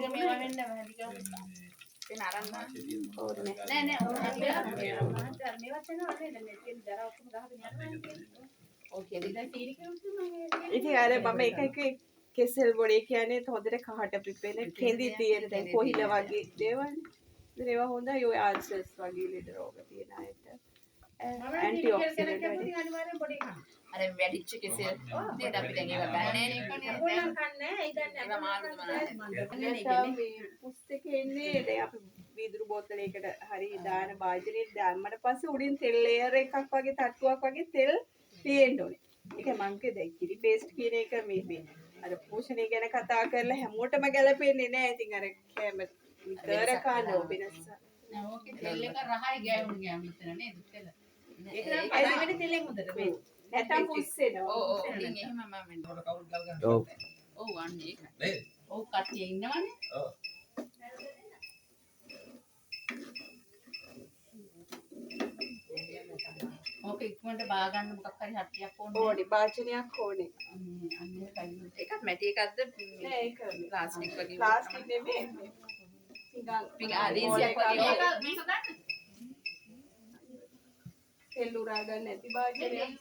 මේක මේවා වෙන්න බෑ ටික ඒ නරන්න ඕනේ නෑ මේවත් එනවා නේද මේ තියෙන දර ඔක්කොම ගහගෙන යනවා ඕකේ දැන් තීරි කරුත් මම ඉතින් අර මම එක කෙසෙල් බොඩේ කියන්නේ හොඳට කහට පිපෙන කෙඳි තියෙන දැන් කොහිල වගේ දේවල් ඒවා හොඳයි ඔය ආල්සර්ස් වගේ ලෙඩ රෝග තියෙන අයට ඇන්ටි ඔක්සිඩන්ට් අනිවාර්යෙන් බොඩේ කන්න අර වැඩිච්ච කෙසෙල් නේද අපි දැන් ඒවා ගන්නෑ නේ කන්නේ ඕනනම් කන්නේ ඒ දන්නේ මාරුද පුස්තකේ ඉන්නේ දැන් අපි වීදුරු බෝතලයකට හරි දාන භාජනයේ දැම්මට පස්සේ උඩින් තෙල් ලේයර් එකක් වගේ තට්ටුවක් වගේ තෙල් තියෙන්න ඕනේ. ඒක මං කිව්වේ කිරි පේස්ට් කියන එක මේ අර පෝෂණය ගැන කතා කරලා හැමෝටම ගැලපෙන්නේ නැහැ. ඉතින් අර කැම විතර කනවා වෙනස. නෑ ඕකේ තෙල් එක රහයි ගෑවුනේ මෙතන නේද තෙල්. ඒක පරිවෙන තෙලෙන් හොඳට මේ. නැතම් පුස්සෙනවා. ඔව් ඉතින් එහෙම මම මෙන්න. කවුරුත් ගල් ගන්න. ඔව් අන්න ඒක. නේද? ඔව් කට්ටිය ඉන්නවනේ. ඔව්. ඕක ඉක්මනට බා ගන්න මොකක් හරි හට්ටියක් ඕනේ. ඕනේ භාජනයක් ඕනේ. අන්න ඒකත් මැටි එකක්ද නෑ ඒක ප්ලාස්ටික් වගේ. ප්ලාස්ටික් නෙමෙයි. පිඟාන ආදීසියක් වගේ මේක ගන්න. තෙල් උරා ගන්න නැති භාජනයක්.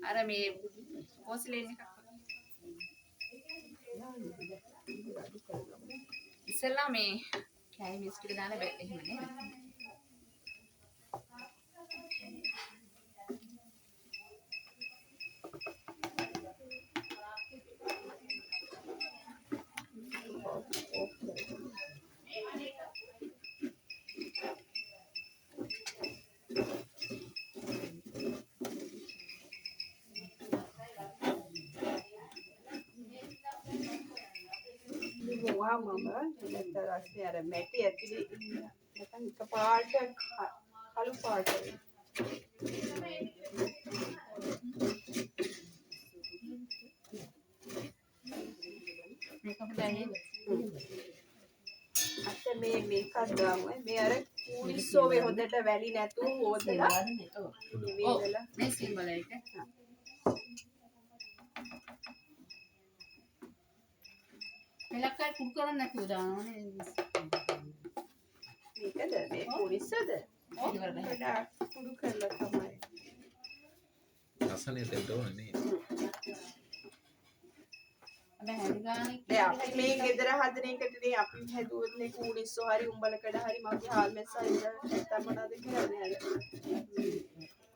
අර මේ පෝසිලේන් එකක් ඉස්සෙල්ලා මේ කැයි මිස් ටික දාලා බෑ එහෙම නේද? මම නැත්නම් රස්නේ අර මැටි ඇතුලේ නැත්නම් එක පාට කළු පාට මේක හොඳයි. අත මේකක් දාමු මේ අර කුනිස්සෝවේ හොඳට වැලි නැතුව හොදලා ඔව් මේ සිම්බල් එක මෙලක්කයි කුඩු කරන්නේ නැතුව දානවනේ මේකද මේ කුනිස්සද වඩා කුඩු කරලා තමයි රසනේ දෙන්න ඕනේ නේ හැබැයි හැරි ගානේ දැන් අපි මේ ගෙදර හදන එකටනේ අපි හැදුවොත් නේ කුනිස්සෝ හරි උඹලකඩ හරි මගේ හාල්මැස්ස හරි නැත්තම් මොනවද කියන්නේ අර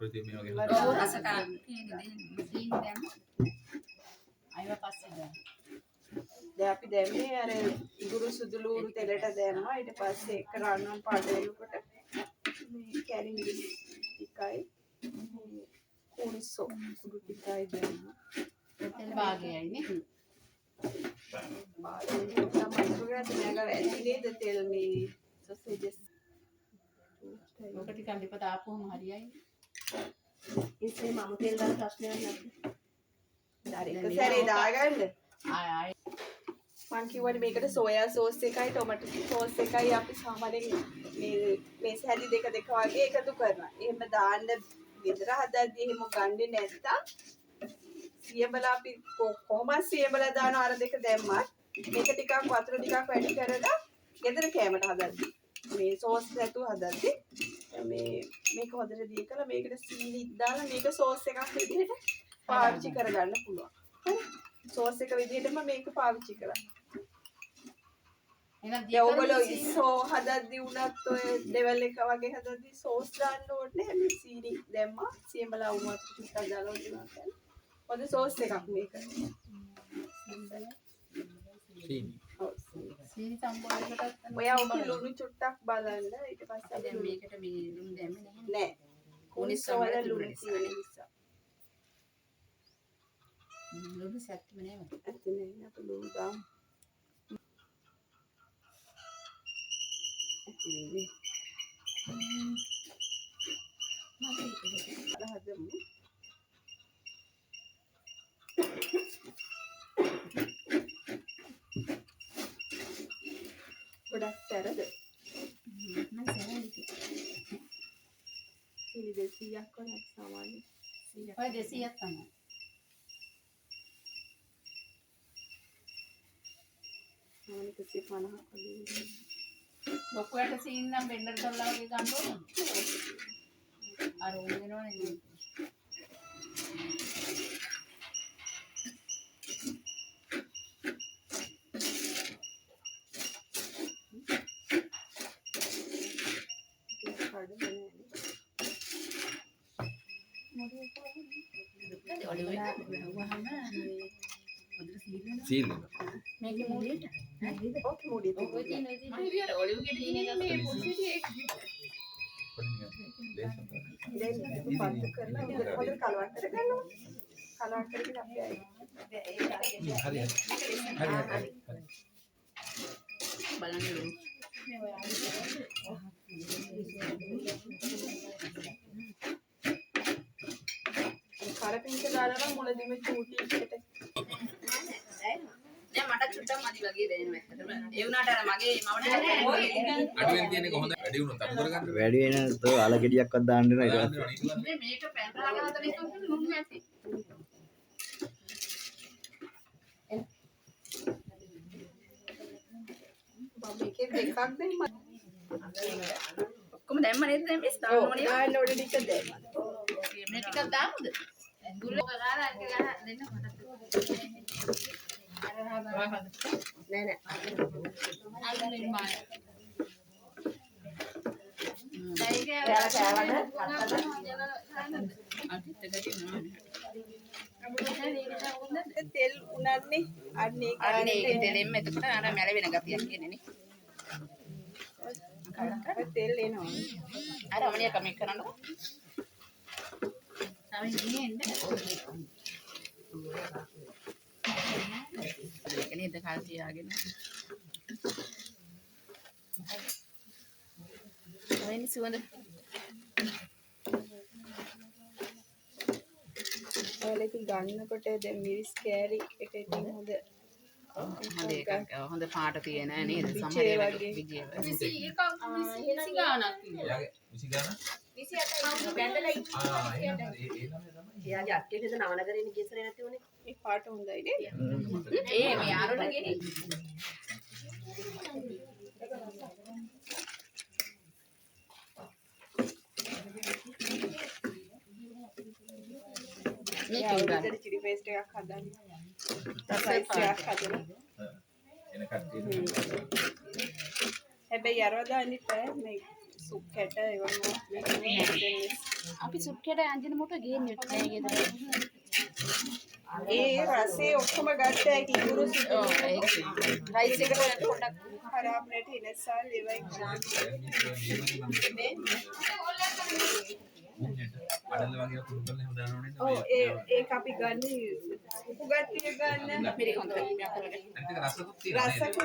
කෘති මේ වගේ ඔව් රසකාර කියන්නේ සීන් දැම්ම අයව පස්සේ දැම්ම දැන් අපි දැම්මේ අර ඉඟුරු සුදුලූරු තෙලට දැම්මා ඊට පස්සේ එක රන්වන් පාට වෙනකොට මේ කැරි මිරිස් ටිකයි කුනිස්සෝ කුඩු ටිකයි දැම්මා තෙල් භාගයයි නේ තෙල් මේ සොසේජස් ඔක ටිකක් ලිප දාපුවම හරියයි. ඉතින් මම තෙල් දාලා ප්‍රශ්නයක් නැද්ද? එක සැරේ දාගන්න. ආය මං කිව්වනේ මේකට සෝයා සෝස් එකයි ටොමැටෝ සෝස් එකයි අපි සාමාන්‍යයෙන් මේ සැදි දෙක වගේ එකතු කරනවා. එහෙම දාන්න ගෙදර හදද්දී එහෙම ගන්නේ නැත්තම් සියඹලා අපි කොහොමද සියඹලා දාන අර දෙක දැම්මත් මේක ටිකක් වතුර ටිකක් වැඩි කරලා ගෙදර කෑමට හදද්දී මේ සෝස් නැතුව හදද්දී මේක හොඳට දී කළා මේකට සීනි දාලා මේක සෝස් එකක් විදිහට පාවිච්චි කරගන්න පුළුවන්. හරි? සෝස් එක විදිහටම මේක පාවිච්චි කරා. එහෙනම් ඔයගොල්ලෝ ඉස්සෝ හදද්දී උනත් ඔය ලෙවල් එක වගේ හදද්දී සෝස් දාන්න ඕනේ නැහැ. මේ සීනි දැම්මා සියඹලා වුණා ටිකක් දාලා උනා කියලා. ඔද සෝස් එකක් මේක. සීනි සම්බෝලයකටත් ඔයා ඔක ලුණු චුට්ටක් බලන්න ඊට පස්සේ දැන් මේකට මේ ලුණු දැම්මේ නැහැ. නෑ. කුනිස්සෝ වල ලුණු තියෙන නිසා. ලුණු සැත්තම නේද? ඇත්ත නෑ අපේ ලුණු දාමු. ඇතිනේ. හදමු. ගොඩක් සැරද? මම සැරයි. සීනි 200ක් වගේ සාමාන්‍ය. ඔය 200ක් තමයි. මොනික 250 ලොකුවට සීන් නම් බෙන්ඩර් කරලා වගේ ගන්න ඕන. අර උන් වෙනවනේ. සීල් මේකේ මූලියට ඕකේ මුඩිය ඔය තියෙන විදිහට ඔලිව්ගේ තියෙන එක මේ පොඩි දැන් පත්තු කරලා හොඳට කලවම් කරගන්නවා. කලවම් කරගෙන අපි හරි බලන්න කරපින්ක දාලා මුලදීම චූටි එකට දැන් මට චුට්ටක් මදි වගේ දැනෙනවා ඇත්තටම. ඒ වුණාට අර මගේ මම අඩුවෙන් තියෙන එක හොඳ වැඩි වුණොත් අඩු කරගන්න වැඩි වෙන තෝ අල ගෙඩියක්වත් දාන්න වෙනවා ඊට පස්සේ. මේක පැන්රාලා හදන එක නුඹ ඇති. මේකේ දෙකක් දෙන්න ඔක්කොම දැම්ම නේද දැන් මේ ස්ථාන ඕනේ මොනේ දාන්න ඕනේ ටික දැම්ම. මේ ටිකක් දාමුද? දුල්ල ගාලා අනික ගාලා දෙන්න මට. නෑ නෑ. අල්ලන්නේ මාන. තෙල් උනන්නේ අන්නේ අනේ තෙලෙන් එතකොට අර මැලවෙන ගතියක් එන්නේ නේ. තෙල් එනවා. අර අමනිය කමෙන්ට් කරන්නකො. තමයි ඉන්නේ එන්න. ඒක නේද කල් තියාගෙන. වෙන්නේ සුවඳ. ඔයාලට ගන්නකොට දැන් මිරිස් කෑලි එක ඉතින් හොඳ හොඳ එකක් හොඳ පාට තියෙන නේද විජේ සමහර වගේ. වෙලාවට විජේ වගේ 21 ගානක් එයාගේ 20 ගාන 28 බැඳලා එයාගේ අක්කේ නේද නවනගරේ ගියසරේ නැති උනේ. මේ පාට හොඳයි නේද? ඒ මේ ආරොට ගෙනි මේකෙන් ගන්න ඒකට චිලි පේස්ට් එකක් හදන්න. රසයිස් එකක් හදන්න. එන කට්ටිය හැබැයි අරව දාන්න බෑ මේ සුප් කැට ඒවම අපි සුට්කේට අංජන මොට ගේන්නේ නැහැ ගෙදර ඒ රසේ ඔක්කොම ගත්ත හැකි ඉතුරු ඔව් ඒක රයිස් එකට පොඩ්ඩක් खराब रेट हिनेसा लेवाई අඩල වගේ කුරු කරලා එහෙම දානවනේ ओ ඒ අපි ගන්න උපු ගත්තිය ගන්න මෙරි හොඳට අනිත් එක රසකුත් තියෙනවා රසකුත්